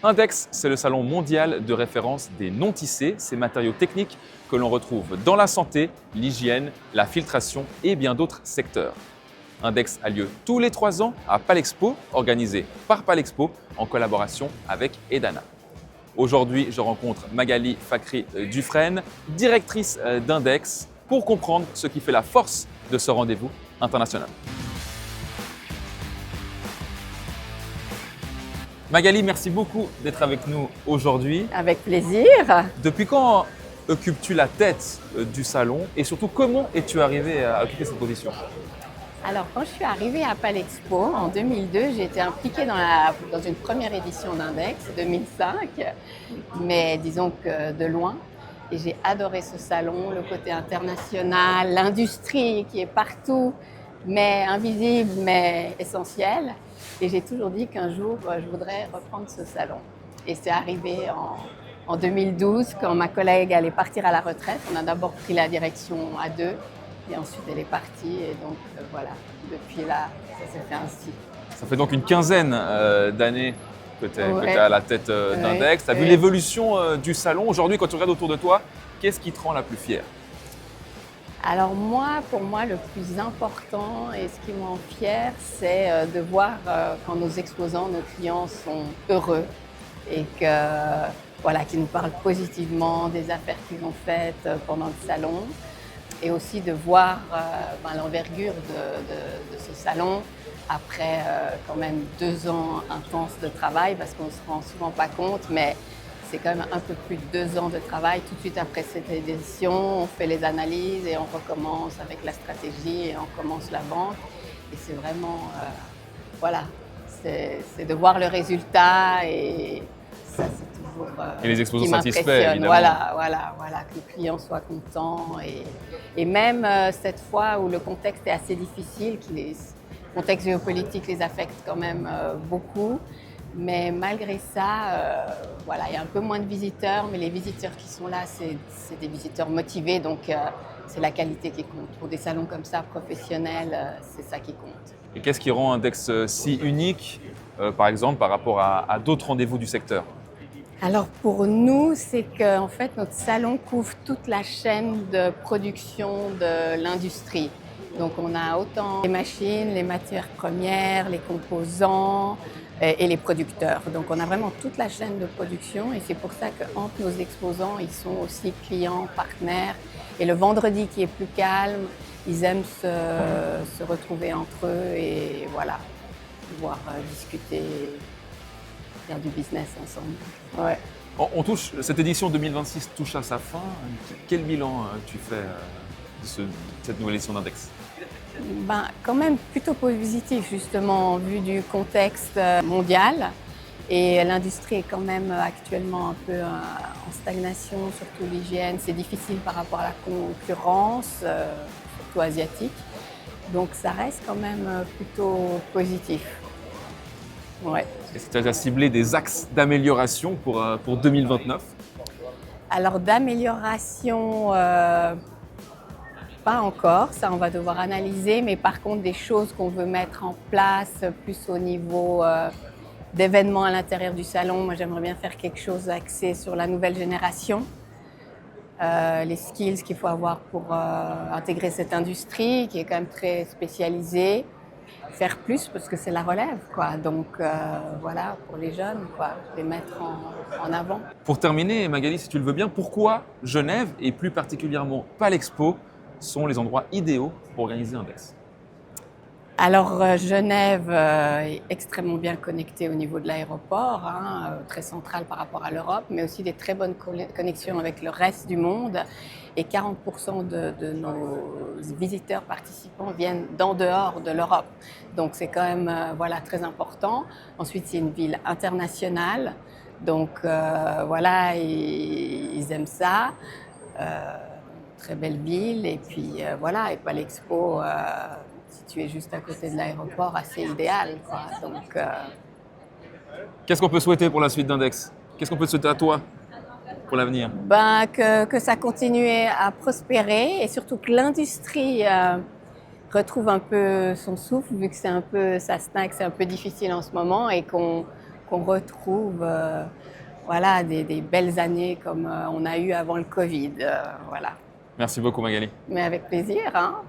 Index, c'est le salon mondial de référence des non-tissés, ces matériaux techniques que l'on retrouve dans la santé, l'hygiène, la filtration et bien d'autres secteurs. Index a lieu tous les 3 ans à Palexpo, organisé par Palexpo en collaboration avec Edana. Aujourd'hui, je rencontre Magali Fakhri Dufresne, directrice d'Index, pour comprendre ce qui fait la force de ce rendez-vous international. Magali, merci beaucoup d'être avec nous aujourd'hui. Avec plaisir. Depuis quand occupes-tu la tête du salon et surtout comment es-tu arrivée à occuper cette position? Alors, quand je suis arrivée à Palexpo en 2002, j'ai été impliquée dans une première édition d'Index, 2005, mais disons que de loin. Et j'ai adoré ce salon, le côté international, l'industrie qui est partout, mais invisible, mais essentielle. Et j'ai toujours dit qu'un jour, je voudrais reprendre ce salon. Et c'est arrivé en 2012, quand ma collègue allait partir à la retraite. On a d'abord pris la direction à deux, et ensuite elle est partie. Et donc voilà, depuis là, ça s'est fait ainsi. Ça fait donc une quinzaine d'années que tu es à la tête d'Index. Tu as vu l'évolution du salon. Aujourd'hui, quand tu regardes autour de toi, qu'est-ce qui te rend la plus fière? Alors pour moi, le plus important et ce qui me rend fière, c'est de voir quand nos exposants, nos clients sont heureux et qu'ils nous parlent positivement des affaires qu'ils ont faites pendant le salon. Et aussi de voir l'envergure de ce salon après quand même 2 ans intenses de travail, parce qu'on ne se rend souvent pas compte, mais c'est quand même un peu plus de 2 ans de travail. Tout de suite après cette édition, on fait les analyses et on recommence avec la stratégie et on commence la vente. Et c'est vraiment, c'est de voir le résultat et ça c'est toujours et les exposants qui satisfaits, m'impressionne. évidemment. Voilà, que le client soit content. Et même cette fois où le contexte est assez difficile, le contexte géopolitique les affecte quand même beaucoup. Mais malgré ça, il y a un peu moins de visiteurs, mais les visiteurs qui sont là, c'est des visiteurs motivés, donc c'est la qualité qui compte. Pour des salons comme ça, professionnels, c'est ça qui compte. Et qu'est-ce qui rend Index si unique, par exemple, par rapport à d'autres rendez-vous du secteur? Alors pour nous, c'est qu'en fait, notre salon couvre toute la chaîne de production de l'industrie. Donc on a autant les machines, les matières premières, les composants et les producteurs. Donc on a vraiment toute la chaîne de production et c'est pour ça qu'entre nos exposants, ils sont aussi clients, partenaires. Et le vendredi qui est plus calme, ils aiment se retrouver entre eux et voilà, pouvoir discuter, faire du business ensemble. Ouais. Cette édition 2026 touche à sa fin. Quel bilan tu fais de cette nouvelle édition d'Index? Quand même plutôt positif justement vu du contexte mondial et l'industrie est quand même actuellement un peu en stagnation, surtout l'hygiène. C'est difficile par rapport à la concurrence, surtout asiatique. Donc ça reste quand même plutôt positif. Ouais. Est-ce que tu as ciblé des axes d'amélioration pour 2029? Alors d'amélioration, pas encore, ça on va devoir analyser, mais par contre des choses qu'on veut mettre en place plus au niveau d'événements à l'intérieur du salon. Moi j'aimerais bien faire quelque chose axé sur la nouvelle génération, les skills qu'il faut avoir pour intégrer cette industrie qui est quand même très spécialisée. Faire plus parce que c'est la relève, quoi. Donc pour les jeunes, les mettre en avant. Pour terminer, Magali, si tu le veux bien, pourquoi Genève et plus particulièrement Palexpo sont les endroits idéaux pour organiser Index? Alors Genève est extrêmement bien connectée au niveau de l'aéroport, très centrale par rapport à l'Europe, mais aussi des très bonnes connexions avec le reste du monde. Et 40% de nos visiteurs participants viennent d'en dehors de l'Europe. Donc c'est quand même très important. Ensuite, c'est une ville internationale. Donc ils aiment ça. Très belle ville. Et puis et Palexpo, situé juste à côté de l'aéroport, assez idéal, quoi. Donc, Qu'est-ce qu'on peut souhaiter pour la suite d'Index? Qu'est-ce qu'on peut te souhaiter à toi pour l'avenir? Que ça continue à prospérer et surtout que l'industrie retrouve un peu son souffle, vu que ça stagne, c'est un peu difficile en ce moment et qu'on qu'on retrouve voilà, des belles années comme on a eu avant le Covid. Voilà. Merci beaucoup Magali. Mais avec plaisir. Hein.